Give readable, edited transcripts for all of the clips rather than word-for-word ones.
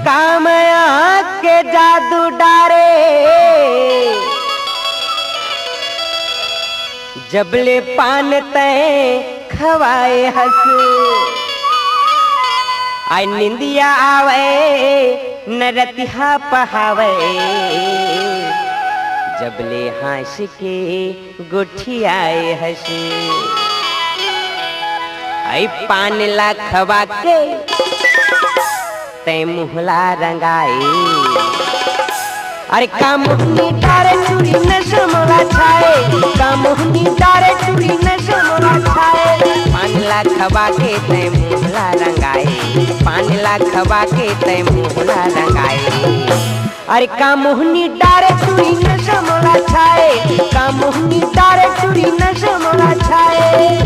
कामया के जादू डारे जबले पान तय खवाए हंस आई निंदिया आवे नरतिहा पहावे जबले हाश के गुठियाए हंस आई पान ला खवा के तय मुहला रंगाए अरे कामुहनी डारे चूड़ी नशा मोला छाए कामुहनी डारे चूड़ी नशा मोला छाए पान ला खवा के तय मुहला रंगाए पान ला खवा के तय मुहला रंगाए अरे कामुहनी डारे चूड़ी नशा मोला छाए कामुहनी डारे चूड़ी नशा मोला छाए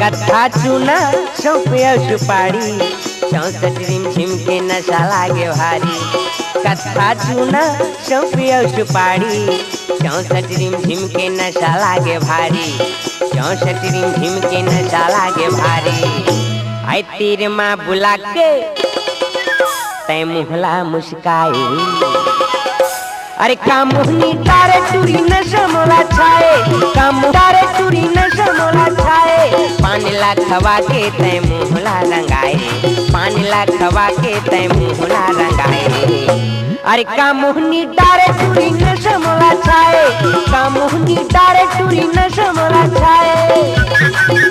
कथा चूना सौंपे सुपारी 64 रिमझिम के नशा लागे भारी कथा चूना सौंपे सुपारी 64 रिमझिम के नशा लागे भारी 64 रिमझिम के नशा लागे भारी आई तीर माँ बुला के तय मुहला मुस्काए अरे कामुहनी डारे चूड़ी नशा मोला छाए कामुडारे चूड़ी नशा मोला छाए पान ला खवा के तय मुहला रंगाए पान ला खवा के तय मुहला रंगाए अरे कामुहनी डारे चूड़ी नशा मोला छाए कामुहनी डारे चूड़ी नशा मोला छाए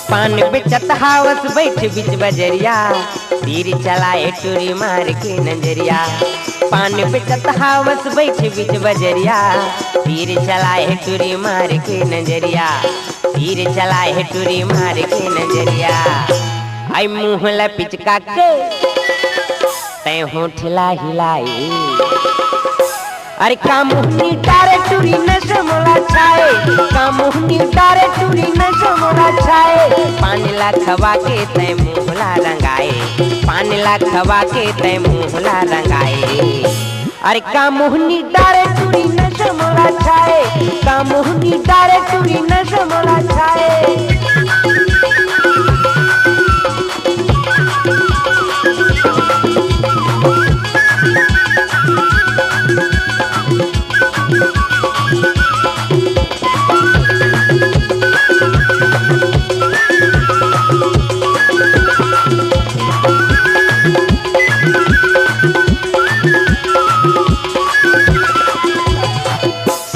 पान बेचत हावस बैठ बिच बजरिया तीर चलाए टूरी मार के नजरिया पान बेचत हावस बैठ बिच बजरिया तीर चलाए टूरी मार के नजरिया तीर चलाए टूरी मार के नजरिया आई मुहला पिचका के तय होठला हिलाई अरे कामुहनी डारे चूड़ी नशा मोला छाए कामुहनी डारे चूड़ी नशा मोला छाए पान ला खवा के तय मुहला रंगाए पान ला खवा के तय मुहला रंगाए अरे कामुहनी डारे चूड़ी नशा मोला छाए कामुहनी डारे चूड़ी नशा मोला छाए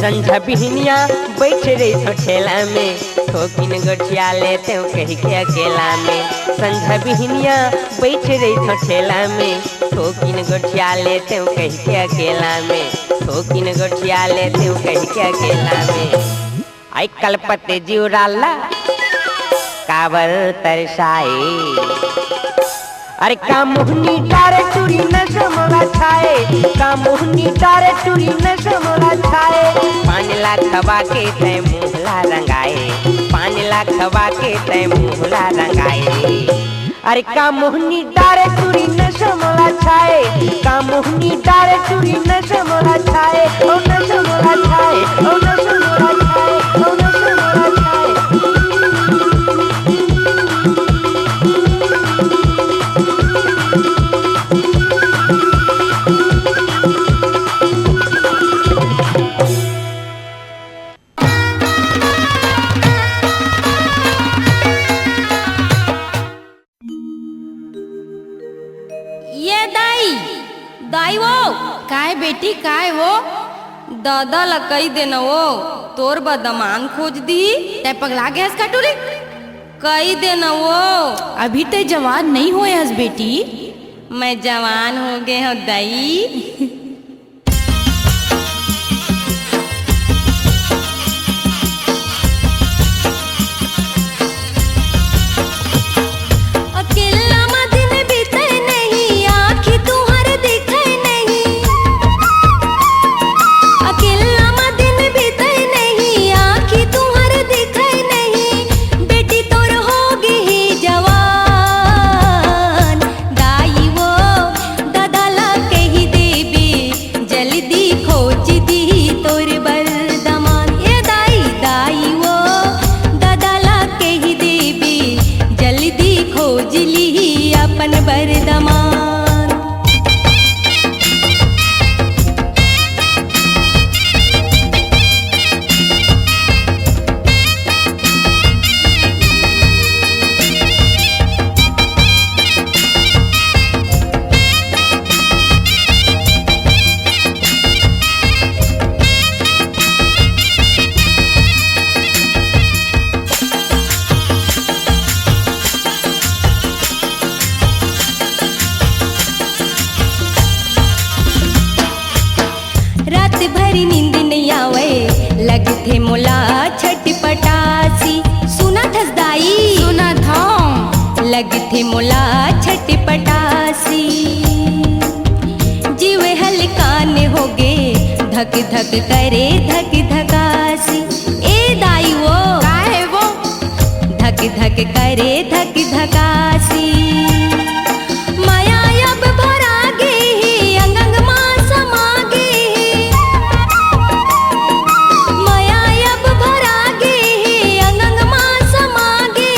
संझा बिहनिया बैठ रही थो ठेला में ठोकिन गोठिया लेते कही के अकेला में संझा बिहनिया बैठ रही थो ठेला में ठोकिन गोठिया लेते कही के अकेला में ठोकिन गोठिया लेते कही के अकेला में आई कलपते जीवराला काबर तरसाए अरे कामुहनी डारे चूड़ी नशा मोला छाए कामुहनी डारे चूड़ी नशा मोला छाए पान ला खवा के तय मुहला रंगाए पान ला खवा के तय मुहला रंगाए अरे कामुहनी डारे चूड़ी नशा मोला छाए कामुहनी डारे चूड़ी नशा मोला छाए ओ नशा मोला छाए ओ नशा मोला छाए ओ नशा मोला छाए काय बेटी काय वो दादा ला कही देना वो तोर बदमान खोज दी। ते पगला गैस काटूरी कही देना वो अभी ते जवान नहीं हुए हस बेटी। मैं जवान हो गए हूँ दाई। भरी नींद नहीं आवे लगथे मोला छटपटासी। सुना थस दाई सुना था लगथे मोला छटपटासी। जीव हलकान हो गे धक धक करे धक धकासी। ए दाई वो काहे वो धक धक करे धक धकासी। माया अब भरा गे अंग अंग मां समा गे। माया अब भरा गे अंग अंग मां समा गे।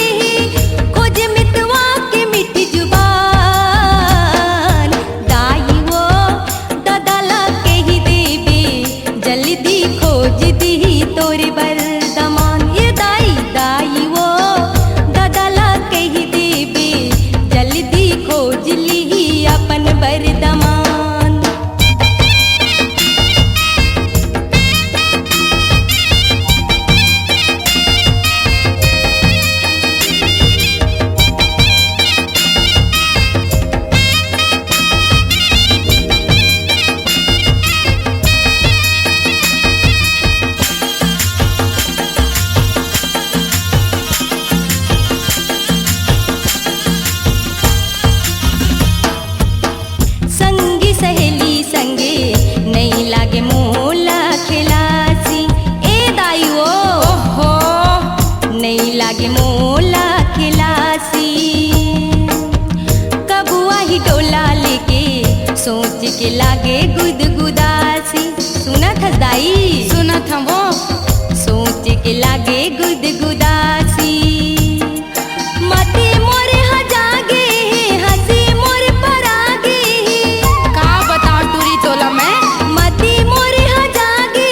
खोज मितवा के मिठी जुबान दाई वो ददला के ही देबे जल्दी खोज दी तोरे बरदमान। ये दाई दाई वो ददला के ही देबे जल्दी खोज ली अपन बरदमान। संगी सहेली संगे नहीं लागे मोला खिलासी। ए दाई वो ओहो नहीं लागे मोला खिलासी। कबुआ ही डोला लेके सोच के लागे गुदगुदासी। सुना था दाई सुना था वो सोच के लागे गुदगुदासी। मते मोरे हजागे हंसी मोरे परागे। का बताऊं टूरी टोला में मती मोरे हजागे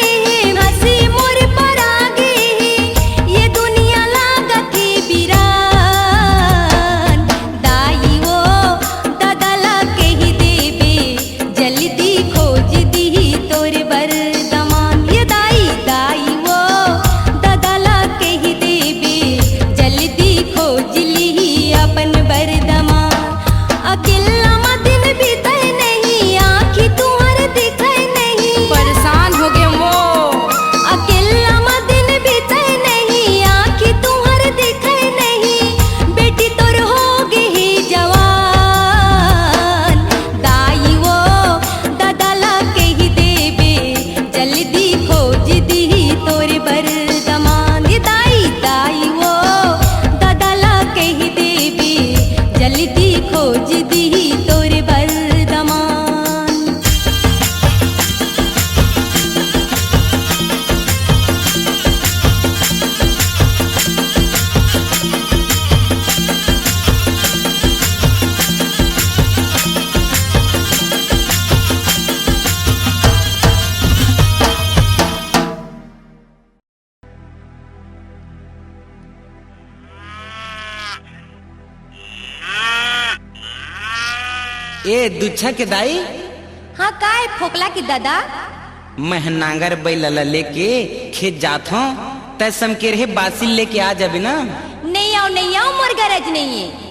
हंसी मोरे परागे। ये दुनिया लागती बिरान दाई वो ददला के ही देबे जल्दी खोज दी तोरे बरदमान। ये दाई दाई वो ददला के ही देबे जल्दी खोज ली अपन बरदमान। अकेला मा दिन बीते नहीं आँखी तुहर दिखे नहीं। परेशान हो गए वो अकेला मा दिन बीते नहीं आँखी तुहर दिखे नहीं। बेटी तोर हो गई जवान दाई वो ददला के ही देबे जल्दी खोज दी तोरे बरदमान। ये दाई दाई वो ददला के ही देबे जल्दी खोज दी तोरे बरदमान। ए दुच्छा के दाई हाँ काय फोकला की दादा? मैं नांगर बैल लेके खेत जात हूँ, तय समके रहे बासिल लेके आ जाबे ना। नहीं आओ मोर गरज नहीं है।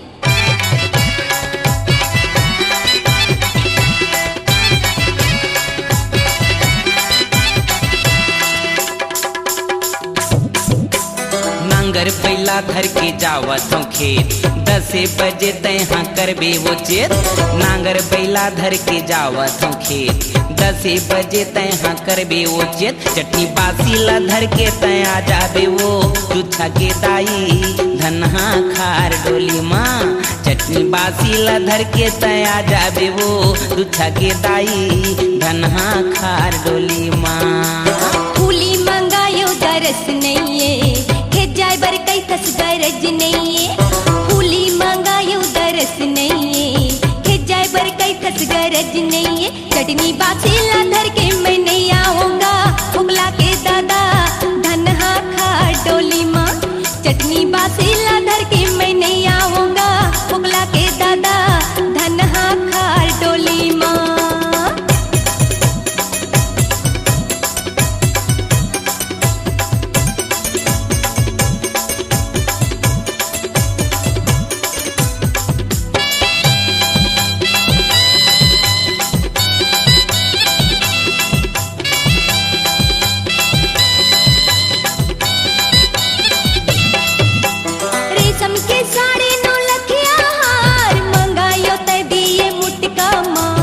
नांगर बैला धर के जावत हूँ खेत, 10 बजे तैहा करबे वो चेत। नांगर बैला धर के जावत हूँ खेत, 10 बजे तैहा करबे वो चेत। चटनी बासी ला धर के तैया जाबे वो दूधा के दाई धनहा खार डोली माँ। चटनी बासी ला धर के तैया जाबे वो दूधा के दाई धनहा खार डोली माँ। फूली मंगायो दरस नहीं है, खेत जाए बर कई कस गरज नहीं है। फूली मंगायो दरस नहीं है, खेत जाए बर कई कस गरज नहीं है। चटनी बासीला धर के मैं नहीं आऊंगा, फुगला के दादा धनहा खा डोली माँ। चटनी बासीला धर के मैं नहीं आऊंगा, फुगला के दादा धनहा खा डोली माँ। रेशम के साड़ी नौ लखिया हार, मंगायो ते दिए मुटका मार।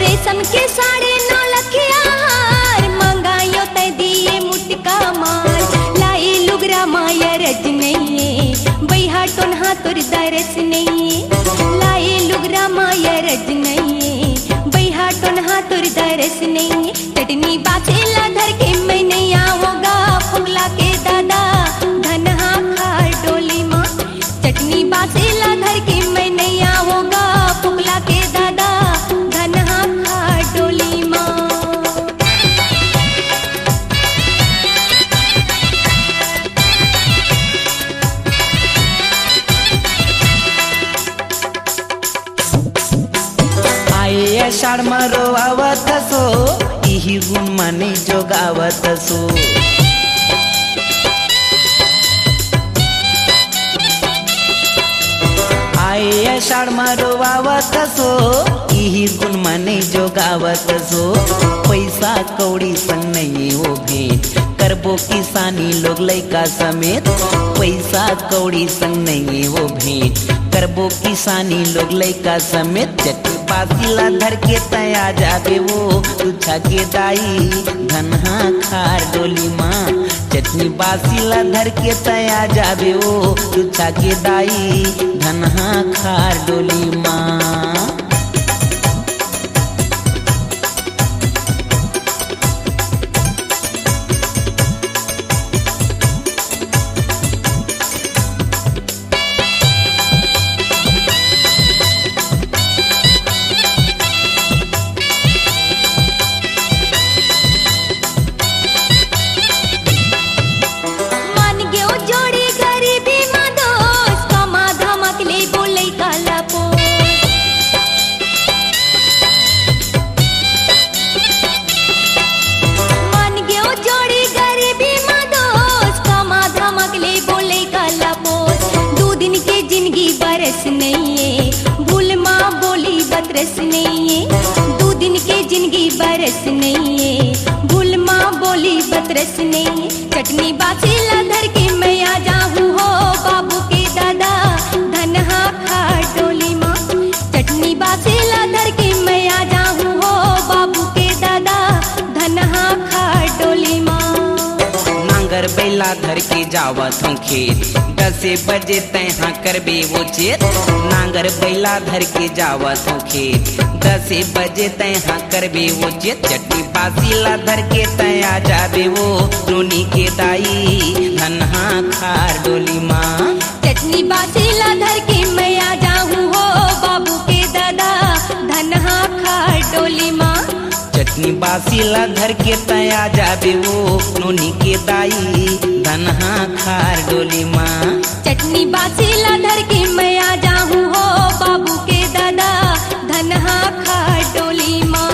रेशम के साड़ी नौ लखिया हार, मंगायो ते दिए मुटका मार। लाई लुगरा माया रज नहीं है, बैहा टोन्हा तुर दरस नहीं है। लाई लुगरा माया रज नहीं है, बैहा टोन्हा तुर दरस नहीं है। चटनी बासेला धर के मैं नहीं आऊंगा, फुगला के दादा धनहा खा डोली माँ। चटनी बासेला धर के मैं नहीं आऊंगा, फुगला के दादा धनहा खा डोली माँ। आए आषाढ़ मरो आवत सो, इही गुण माने जोगावत सो। आए आषाढ़ मरो आवत सो, इही गुण माने जोगावत सो। पैसा कौड़ी संग नहीं हो भेंट, करबो किसानी लोग लैका समेत। पैसा कौड़ी संग नहीं हो भेंट, करबो किसानी लोग लैका समेत। चटनी बासीला धर के तैया जाबे वो दूधा के दाई धनहा खार डोली माँ। चटनी बासीला धर के तैया जाबे वो दूधा के दाई धनहा खार डोली माँ। मान गयो जोड़ी गरीबी माँ दोस्त, कमा धमक ले बोले काला पोस। मान गयो जोड़ी गरीबी माँ दोस्त, कमा धमक ले बोले काला पोस। 2 दिन के जिंदगी बरस नहीं है, भूल माँ बोली बतरस नहीं है। 2 दिन के जिंदगी बरस नहीं है, भूल माँ बोली बतरस नहीं है। चटनी बासीला धर के मैं आ जाऊँ हो, बाबू के दादा धनहा खा डोली माँ। चटनी बासीला धर के मैं आ जाऊँ हो, बाबू के दादा धनहा खा डोली माँ। नांगर बैला धर के जावत हूँ खेत, 10 बजे तैहा करबे वो चेत। नांगर बैला धर के जावत हूँ खेत, 10 बजे तैहा करबे वो चेत। चटनी बासीला धर के तैया जाबे वो रोनी के दाई धनहा खार डोली माँ। चटनी बासीला धर के मैं आ जाऊँ हो, बाबू के दादा धनहा खा डोली माँ। चटनी बासीला धर के तया जाबे वो नोनी के दाई धनहा खार डोली माँ। चटनी बासीला धर के मैं आ जाऊं हो बाबू के दादा धनहा खार डोली माँ।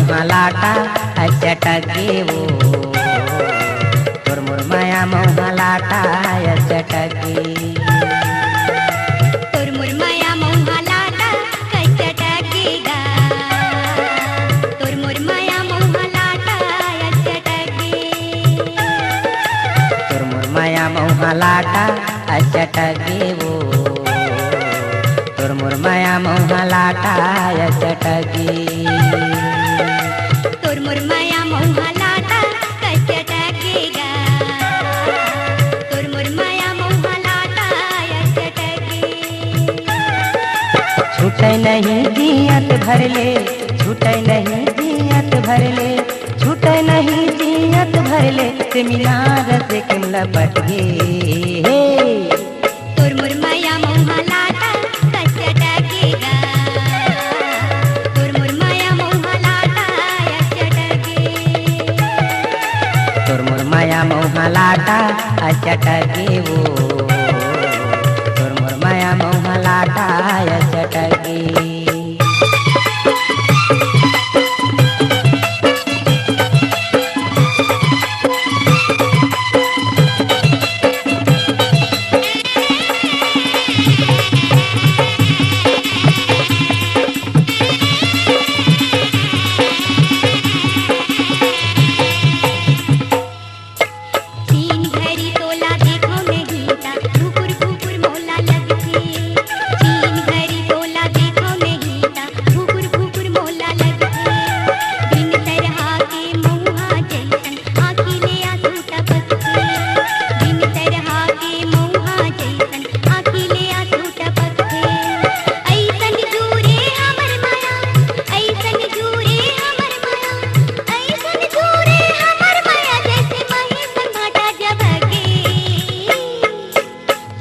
मोहलाटा चटके वो तोर मोर माया मोहलाटा चटके तोर मोर माया मोहा लाटा कचटकेगा तोर मोर माया मोहा लाटा चटके तोर मोर माया मोहलाटा चटके वो तोर मोर माया मोहलाटा चटके तोर मोर माया मोहा लाटा कचटकेगा तोर मोर माया मोहा लाटा चटके छूटे नहीं जियत भरले छूटे नहीं जियत भरले छूटे नहीं जियत भरले से मीनार से किमला पट गे तोर मोर माया मोहा लाटा कचटकेगा तोर मोर माया मोहा लाटा चटके तोर मोर माया मोहलाटा चटके वो तोर मोर माया मोहलाटा चटके तीन घड़ी तोला देखो नहीं ता घुकुर घुकुर मोला लगथे तीन घड़ी तोला देखो नहीं ता घुकुर घुकुर मोला लगथे दिन तरहा के मौहा जैसन आँखी ले आंसू टपकथे दिन तरहा के मौहा जैसन आँखी ले आंसू टपकथे ऐसन जूरे हमर माया ऐसन जूरे हमर माया ऐसन जूरे हमर माया जैसे मही संघाटा जबके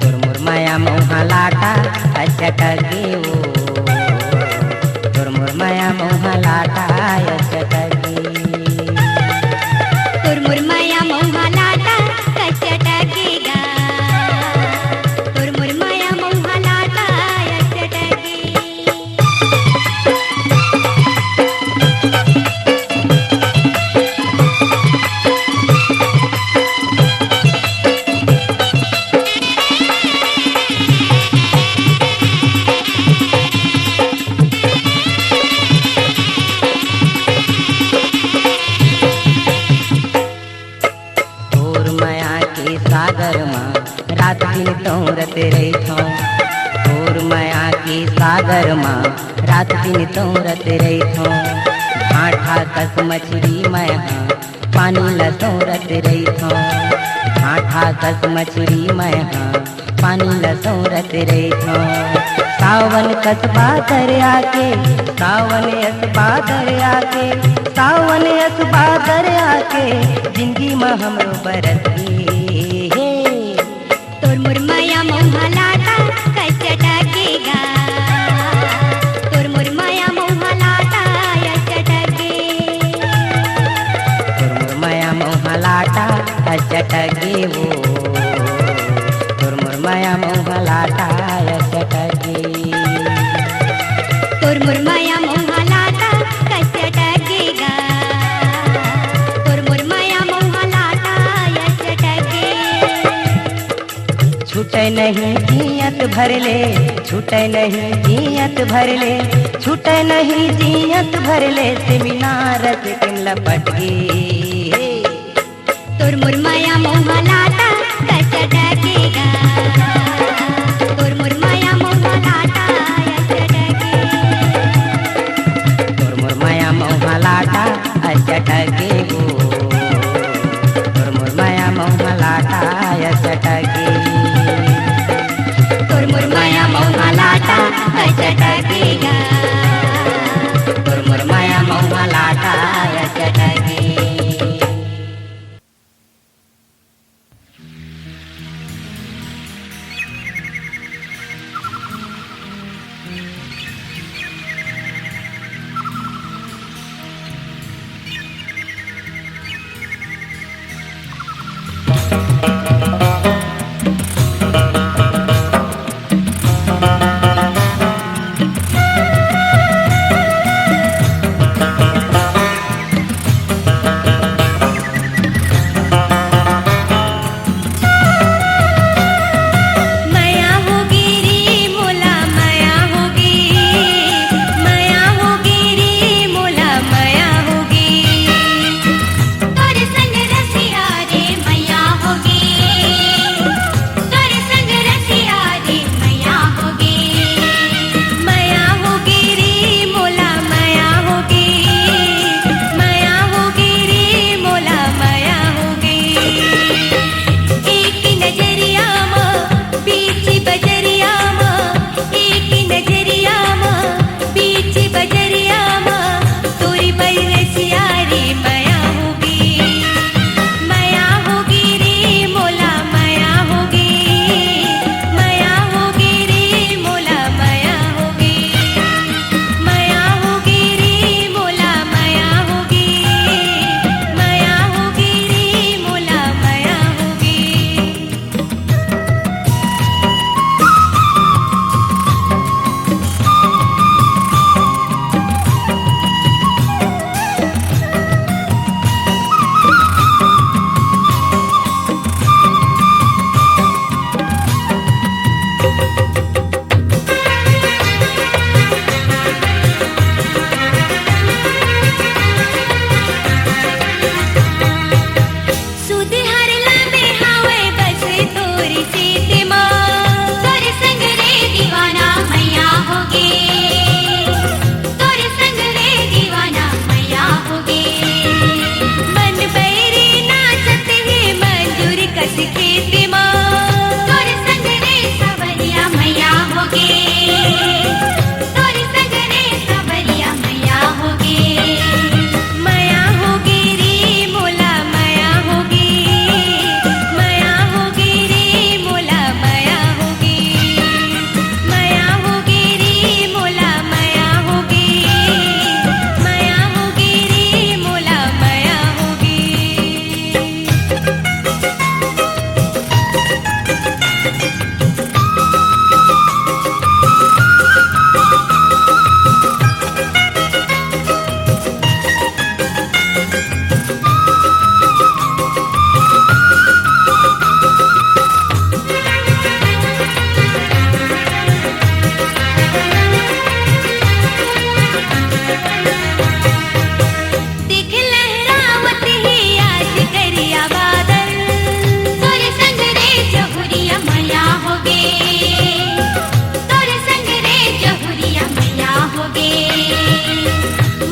तोर मोर माया मोहलाटा चटके वो तोर मोर माया मोहलाटा चटके तोर मोर माया मोहा लाटा कचटकेगा तोर मोर माया मोहा लाटा चटके तोर माया के सागर माँ रात दिन तोरत रही तोर माया के सागर माँ रात दिन तोरत रही ठाठा कस मछली मैं पानी ल तोरत रही ठाठा कस मछली मैं पानी ल तोरत रही सावन कसबा दरिया के सावन असबा दरिया के सावन असबा दरिया के जिंदगी में हमरो बरसी तोर मोर माया मोहा लाटा कचटकेगा तोर मोर माया मोहा लाटा चटके तोर मोर माया मोहलाटा चटके वो तोर मोर माया मोहलाटा चटके तोर मोर माया मोहा लाटा कचटकेगा तोर मोर माया मोहा लाटा चटके छूटे नहीं जियत भरले छूटे नहीं जियत भरले छूटे नहीं जियत भरले से मीनार से किमला पट गे तोर मोर माया मोहा लाटा कचटकेगा तोर मोर माया मोहा लाटा चटके तोर मोर माया मोहलाटा चटके वो तोर मोर माया मोहलाटा चटके तोर मोर माया मोहा लाटा चटकेगा तोर मोर माया मोहलाटा चटके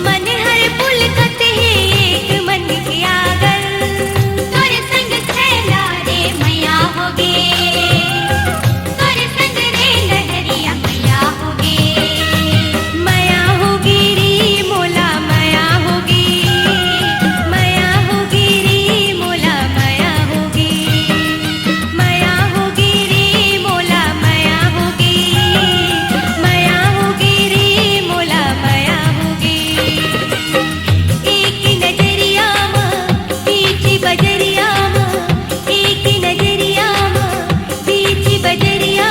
मन हर पुलकत है एक मन के आगल तोर संग छैला रे मैया होगे तोर संग रे लहरिया मैया होगे मैया होगी रे मोला मैया होगी मैया होगी रे मोला मैया होगी मैया होगी रे मोला मैया होगी मैया होगी रे मोला मैया होगी एक नजरिया बीच बजरिया एक नजरिया बीच बजरिया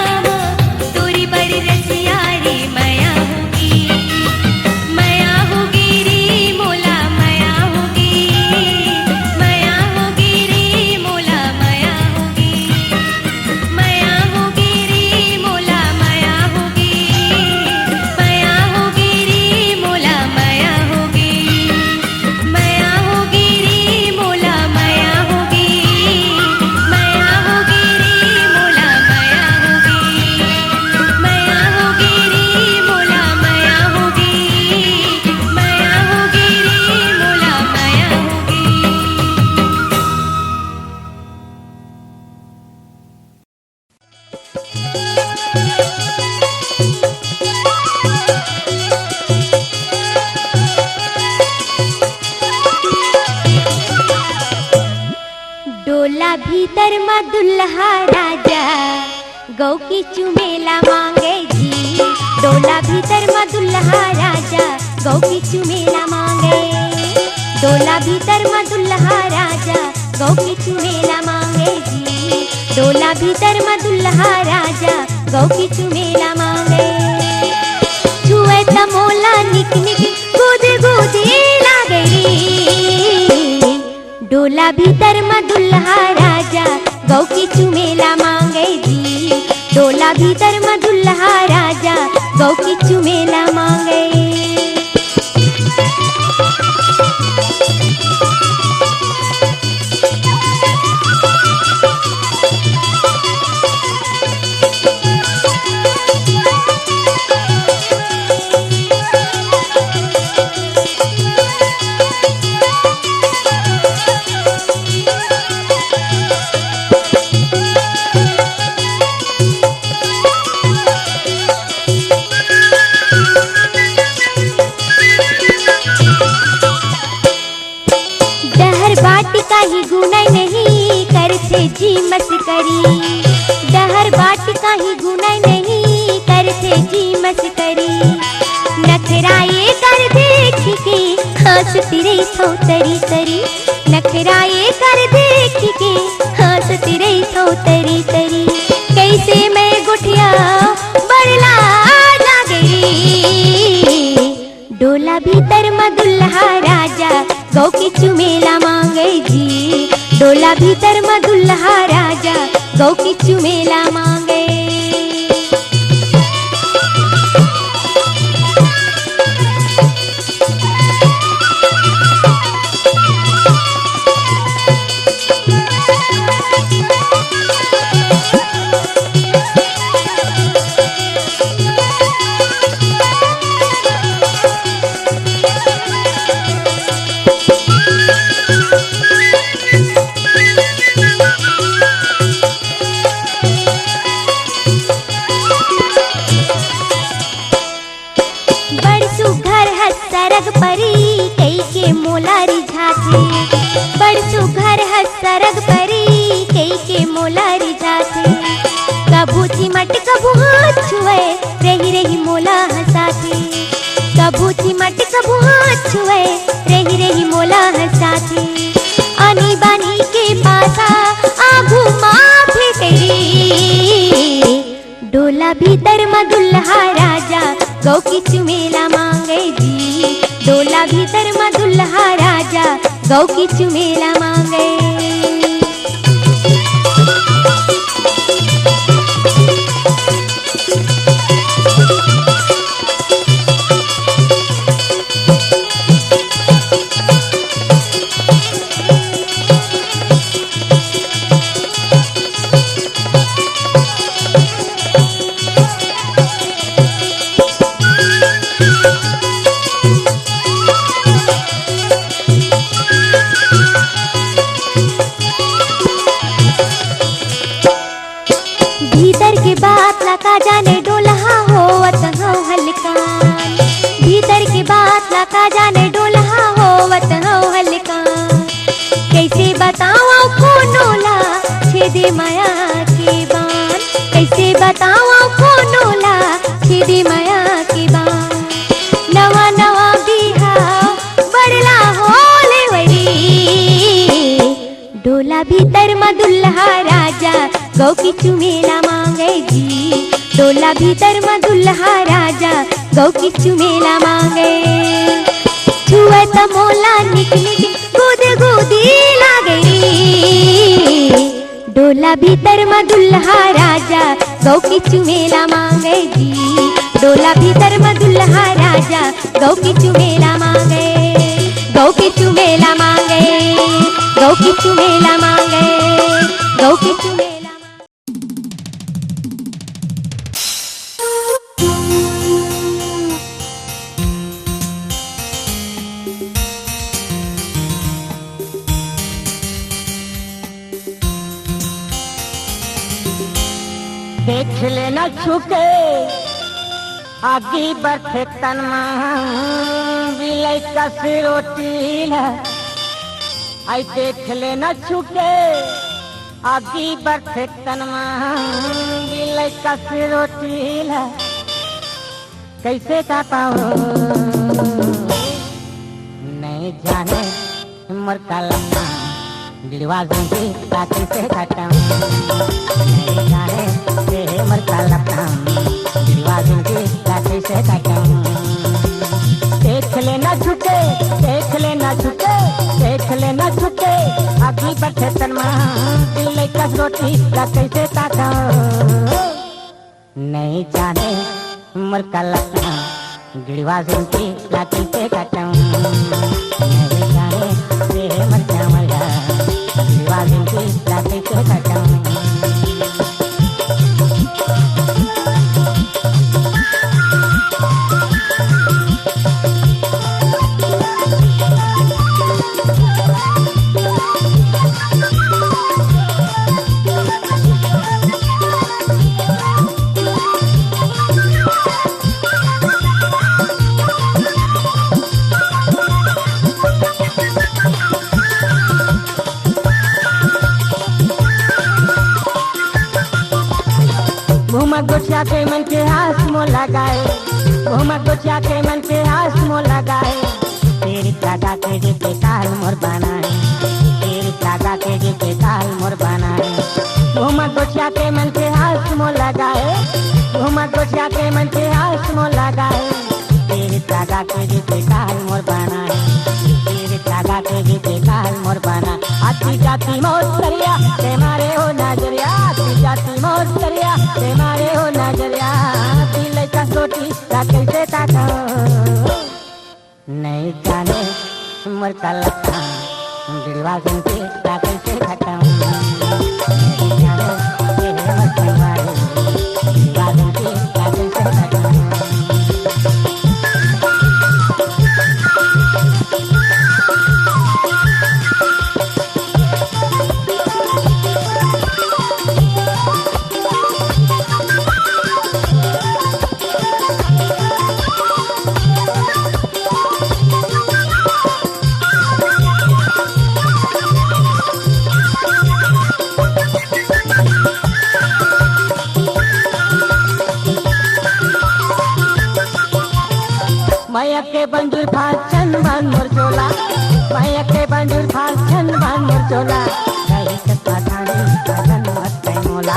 तोरी बर रसिया रे मैया होगी मैया होगी रे मोला मैया होगी मैया होगी रे मोला मैया होगी मैया होगी रे मोला मैया होगी मैया होगी रे मोला मैया होगी मैया होगी रे मोला मैया होगी मैया होगी रे मोला मैया होगी मैया होगी रे मोला मैया होगी मैया होगी रे मोला मैया होगी। डोला भीतर में दुल्हा राजा गौ की चुमेला मांगे जी डोला भीतर में दुल्हा राजा गौ की चुमेला मांगे डोला भीतर में दुल्हा राजा गौ की चुमेला मांगे जी डोला भीतर में दुल्हा राजा गौ की चुमेला मांगे छुए तमोला निक निक गुद गुदी लागे रे डोला भीतर में दुल्हा राजा गौ की चुमेला मांगे जी डोला भीतर में दुल्हा राजा गौ की चुमेला मांगे काही गुनाह नहीं करते जी मस्करी डहर बाट काही गुनाह नहीं करते जी मस्करी नखराए कर देख के हंसती रही थो तरी तरी नखराए कर देख के हंसती रही थो तरी तरी कैसे मैं गुठिया बरला जा गई डोला भीतर में दुल्हा राजा गौ की चुमेला मांगे जी डोला भीतर में दुल्हा राजा गौ की चुमेला मांगे सरग परी कई के मोलारी झाथे बड़सु घर है सरग परी कई के मोलारी झाथे कभू चिमट कभू हाथ छुए रही रही मोला हंसाथे कभू चिमट कभू हाथ छुए रही रही मोला हंसाथे आनी बानी के पासा आगू माथे तेरी डोला भीतर में दुल्हा राजा गौ की चुमेला मांगे जी डोला भीतर में दुल्हा राजा गौ की चुमेला मांगे का जाने डोलहा होवत हो हल्का कैसे बताओ कोनोला छेदे माया के बान कैसे बताओ कोनोला छेदे माया के बान नवा नवा बिहाव बड़ला होले वरी डोला भीतर मदुल्हा राजा गौ की चुमेला मांगे जी डोला भीतर मदुल्हा राजा गौ की चुमेला मांगे छुए त मोला निक निक गुद गुदी लागे डोला भीतर मदुल्हा राजा गौ की चुमेला मांगे जी डोला भीतर मदुल्हा राजा गौ की चुमेला मांगे गौ की चुमेला मांगे गौ की चुमेला मांगे गौ की चुमेला देख लेना छुके आगे बढ़े तनमा बिलाई का सिरोटी आई देख लेना छुके आगे बढ़े तनमा बिलाई का सिरोटी कैसे काटा नहीं जाने उम्र का लम्बा दिलवा दूंगी काटी से काटा नहीं जाने उम्र का लम्बा दिलवा दूंगी काटी से काटा देख लेना झुके देख लेना झुके देख लेना झुके आगे बैठे तनमा दिल का रोटी का कैसे काटा नहीं जाने उम्र का लम्बा दिलवा दूंगी काटी से काटा नहीं जाने उम्र का लम्बा दिलवा दूंगी काटी से काटा गोचिया के मन के हाथ मो लगाए घूमत गोचिया के मन के हाथ मो लगाए तेरी काका के जी के काल मोर बनाए तेरी काका के जी के काल मोर बनाए घूमत गोचिया के मन के हाथ मो लगाए घूमत गोचिया के मन के हाथ मो लगाए तेरी काका के जी के काल मोर बनाए तेरी काका के जी के काल मोर बना आती जाती मौत करिया ते मारे हो नजरिया आती जाती मौत करिया ते मारे हो नजरिया दिल का सोटी का कैसे ताका नहीं जाने उम्र का लखा दिलवा सुनते का कैसे खटा नहीं जाने ये मत मारे दिलवा सुनते का कैसे खटा माया के बंजूर फासन बन मोर चोला माया के बंजूर फासन बन मोर चोला रही के पाठानी पाठन मत मोला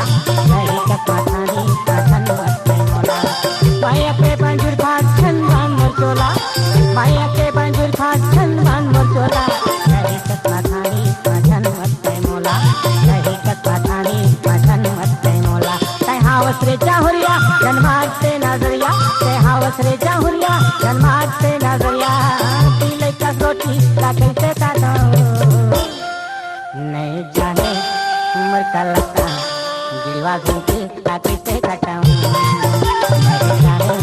रही के पाठानी पाठन मत मोला माया के बंजूर फासन बन मोर चोला माया के बंजूर फासन बन मोर चोला रही के पाठानी पाठन मत मोला रही के पाठानी पाठन मत मोला तै हावस रे चाहुरिया जन्माज से नजरिया तै हावस रे चाहुरिया जन्माज से नजरिया दिल का सोटी का कैसे काटा नहीं जाने उम्र का लखा दिलवा सुनते का कैसे काटा नहीं जाने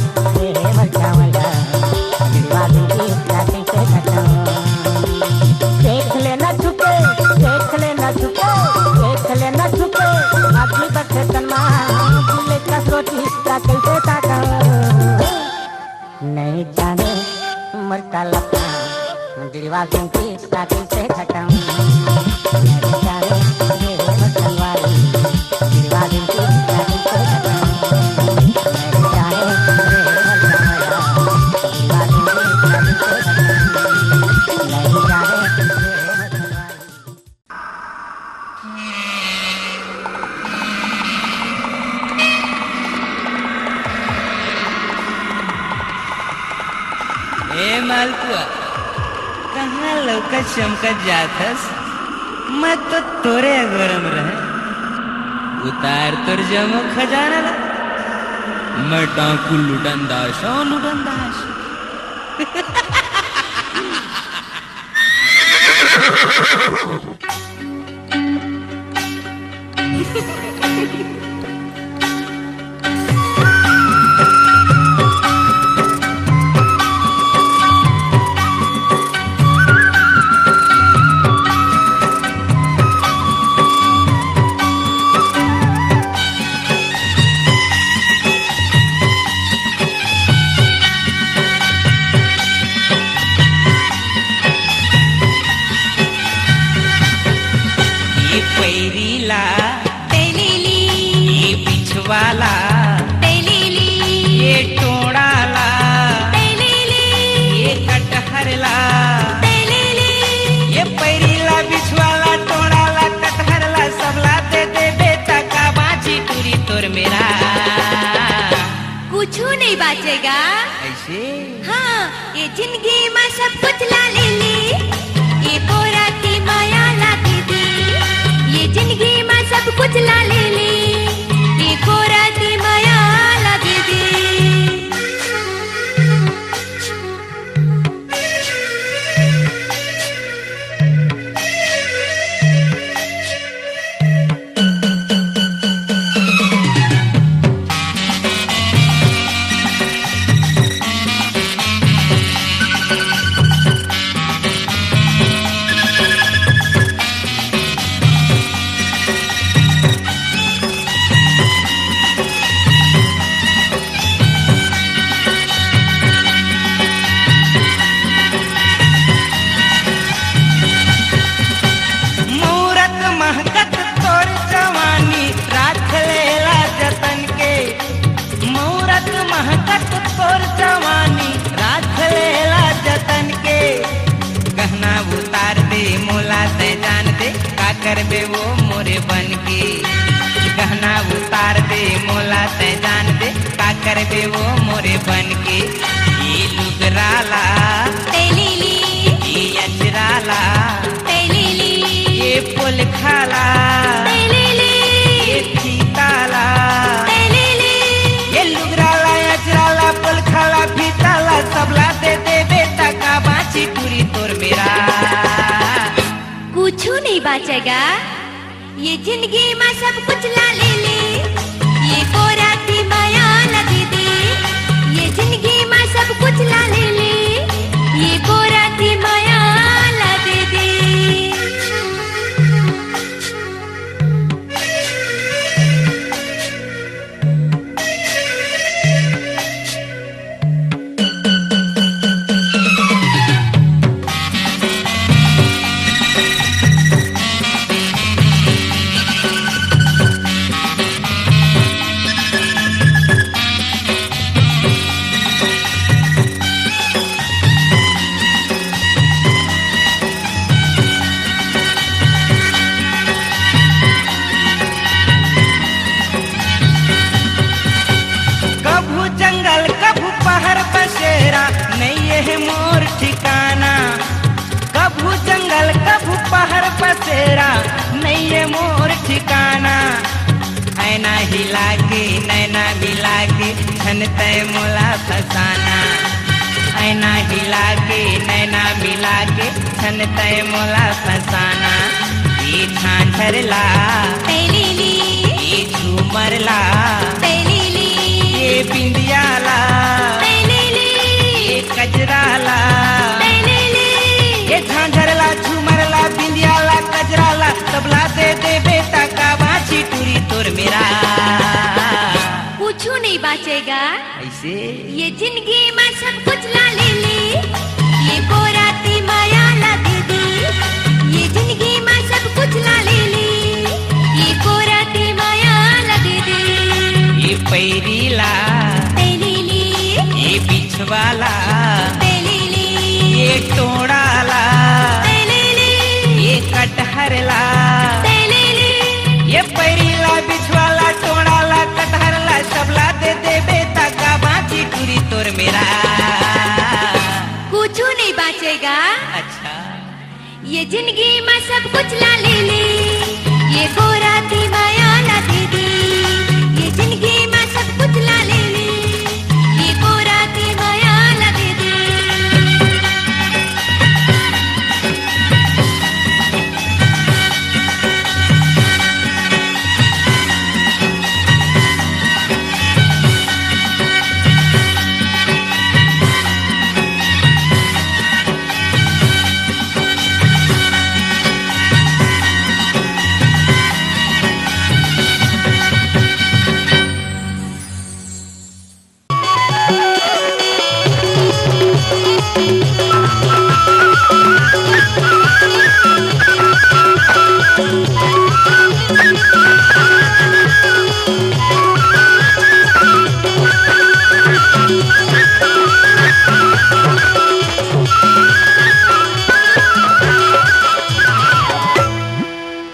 ये मरचा मरचा दिलवा सुनते का कैसे काटा देख लेना झुके देख लेना झुके देख लेना झुके आगे बैठे तन्मा दिल का सोटी का कैसे काटा नहीं जाने मरता लपा दिलवा के साथी से खत्म मेरे चाहे मेरे मसलवारी दिलवा के साथी से खत्म मेरे चाहे मेरे मसलवारी दिलवा के साथी से खत्म मेरे चाहे मेरे मसलवारी। ए मालपुआ कहाँ लौका चमकत जाथस। मैं तो तोरे गरम रहे उतार तोर जमो खजाना ला। मैं डाकू लुटन दास लुटन दास। वाला ये टोड़ाला ये कटहरला ये पैरीला बिछवाला टोड़ाला कटहरला सबला दे दे बेटा का बाची टूरी तोर मेरा कुछ नहीं बचेगा ऐसे। हाँ ये जिंदगी में सब कुछ ला ले ली ये बोरा की माया ला दे दी ये जिंदगी में सब कुछ ला ले ली ये बोरा की माया ला दे दी। करबे वो मोरे बन के गहना उतार दे मोला ते जान दे का करबे वो मोरे बन के ये लुगराला तेलीली ये अजराला तेलीली ये पुल खाला तेलीली ये फीताला तेलीली ये लुगराला अजराला पुल खाला फीताला सबला दे दे बेटा का बाची टूरी तोर मेरा कुछ नहीं बचेगा ये जिंदगी में सब कुछ ला ले ली ये बोरा की माया ला दे दी ये जिंदगी में सब कुछ ला ले ली ये बोरा की माया ला दे दी। बसेरा नहीं है मोर ठिकाना ऐना हिला के नैना मिला के छन तय मोला फसाना ऐना हिला के नैना मिला के छन तय मोला फसाना ये झांझरला तेलीली ये झूमरला तेलीली ये बिंदियाला तेलीली ये कजराला तेलीली ये झांझरला झूमरला बिंदियाला कजराला तबला दे दे बेटा का बाची टूरी तोर मेरा कुछ नहीं बचेगा ऐसे ये जिंदगी में सब कुछ ला ले ली बिछवाला तेलीली ये टोड़ाला तेलीली ये कटहरला तेलीली ये पैरीला बिछवाला टोड़ाला कटहरला सबला दे देबे तका बाकी टूरी तोर मेरा। कुछ नहीं बचेगा। अच्छा ये जिंदगी में सब कुछ ला ले ले, ये गोरा थी माया ला दे दी। ये जिंदगी में सब कुछ ला ले ले, ये गोरा थी माया ला दे दी।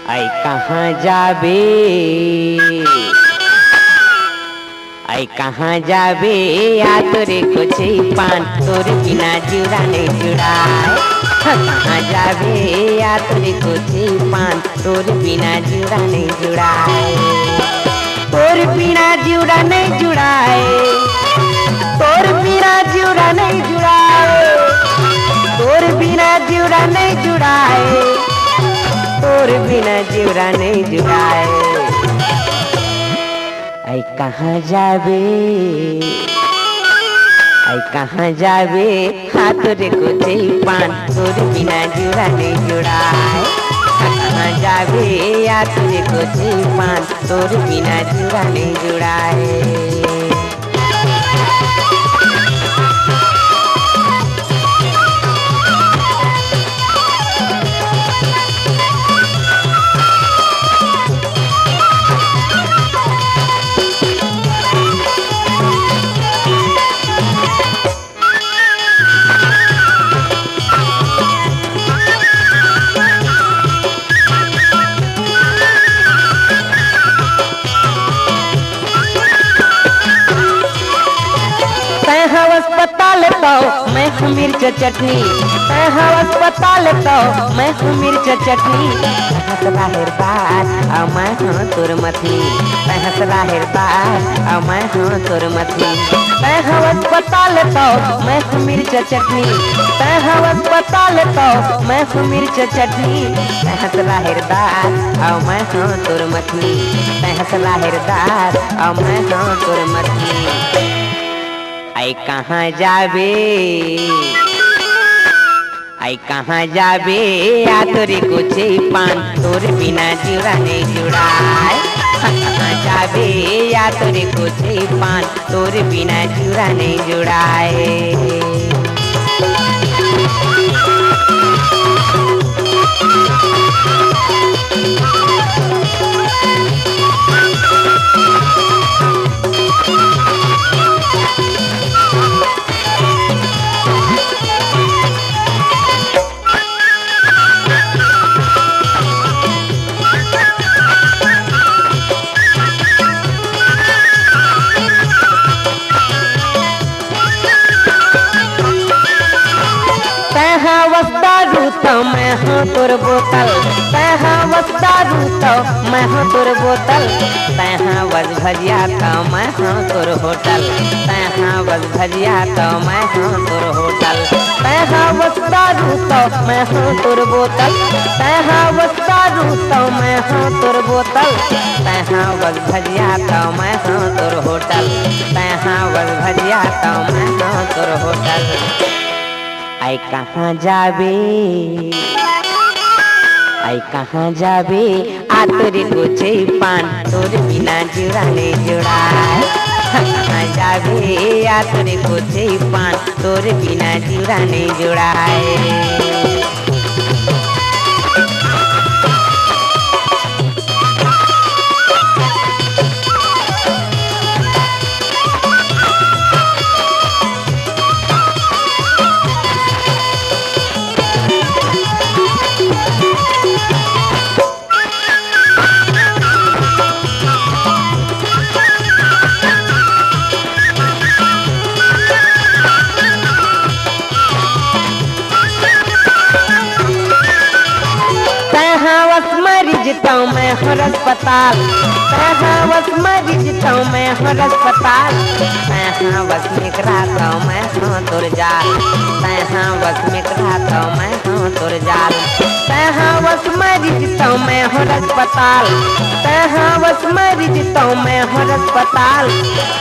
आई कहाँ जाबे, आई कहाँ जाबे आ तोरे कुछ पान तोरे बिना जुड़ा नहीं जुड़ाए। कहाँ जाबे आ तोरे कुछ पान तोरे बिना जुड़ा नहीं जुड़ाए। तोर बिना जुड़ा नहीं जुड़ाए, तोर बिना जुड़ा नहीं जुड़ाए, तोर बिना जुड़ा नहीं जुड़ाए, तोर बिना जुड़ा नहीं जुड़ाए। आई कहाँ जाबे, आई कहाँ जाबे हाथ रे को पान तोर बिना जुड़ा नहीं जुड़ाए। कहाँ जाबे हाथ रे को पान तोर बिना जुड़ा नहीं जुड़ाए। अस्पताल तो मैं हूँ मिर्च चटनी, मैं हूँ अस्पताल तो मैं हूँ मिर्च चटनी। हंसला हिरदार और मैं हूँ तुर मथली, मैं हंसला हिरदार और मैं हूँ तुर मथली। मैं हूँ अस्पताल तो मैं हूँ मिर्च चटनी, मैं हूँ अस्पताल तो मैं हूँ मिर्च चटनी। मैं हंसला हिरदार और मैं हूँ तुर मथली, मैं हंसला हिरदार और मैं हूँ तुर मथली। आई कहाँ जाबे, आई कहाँ जाबे आ तोरे कुछ पान तोर बिना जुड़ा नहीं जुड़ाए। कहाँ जाबे आ तोरे कुछ पान तोर बिना जुड़ा नहीं जुड़ाए। तो मैं हूँ तोर बोतल, तैहा बस दारू तो मैं हूँ तोर बोतल, तैहा बस भजिया तो मैं हूँ तोर होटल, तैहा बस भजिया तो मैं हूँ तोर होटल, तैहा बस दारू तो मैं हूँ तोर बोतल, तैहा बस दारू तो मैं हूँ तोर बोतल, तैहा बस भजिया तो मैं हूँ तोर होटल, तैहा बस भजिया तो मैं हूँ तोर होटल। आई कहाँ जाबे, आई कहाँ जाबे आ तोरे कुछ पान तोर बिना जुड़ा नहीं जुड़ाए। कहाँ जाबे आ तोरे कुछ पान तोर बिना जुड़ा नहीं जुड़ाए। तो मैं हर अस्पताल तहाँ बस मरीज तो मैं हर अस्पताल तहाँ बस में कराता मैं हाँ तोर जाल तहाँ बस में कराता मैं हाँ तोर जाल तहाँ बस मरीज तो मैं हर अस्पताल तहाँ बस मरीज तो मैं हर अस्पताल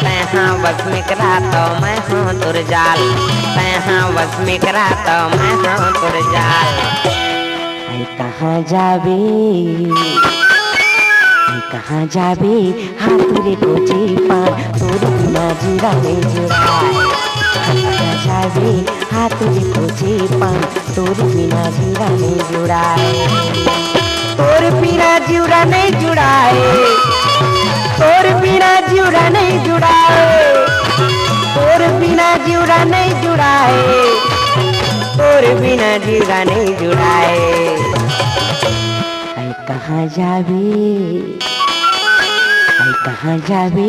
तहाँ बस में कराता मैं हाँ तोर जाल तहाँ बस में कराता मैं हाँ तोर जाल आई कहाँ जाबे आई कहाँ जाबे हाथ रे खोजे पान तोर बिना जुड़ा नहीं जुड़ाए कहाँ जाबे हाथ रे खोजे पान तोर बिना जुड़ा नहीं जुड़ाए तोर बिना जुड़ा नहीं जुड़ाए तोर बिना जुड़ा नहीं जुड़ाए तोर बिना जुड़ा नहीं जुड़ाए तोर बिना जुड़ा नहीं जुड़ाए आई कहाँ जाबे आई कहाँ जाबे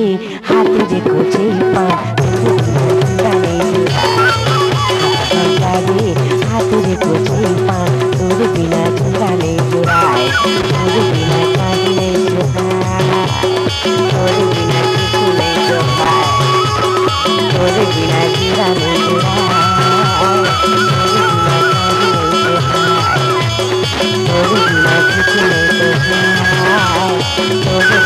हाथ रे खोजे पान तोर बिना जुड़ा नहीं जुड़ाए कहाँ जाबे हाथ रे खोजे पान तोर बिना जुड़ा नहीं जुड़ाए तोर बिना काज नहीं जुड़ाए तोर बिना कुछ नहीं जुड़ाए तोर बिना जुड़ा नहीं जुड़ाए तोर बिना कुछ नहीं जुड़ाए तोर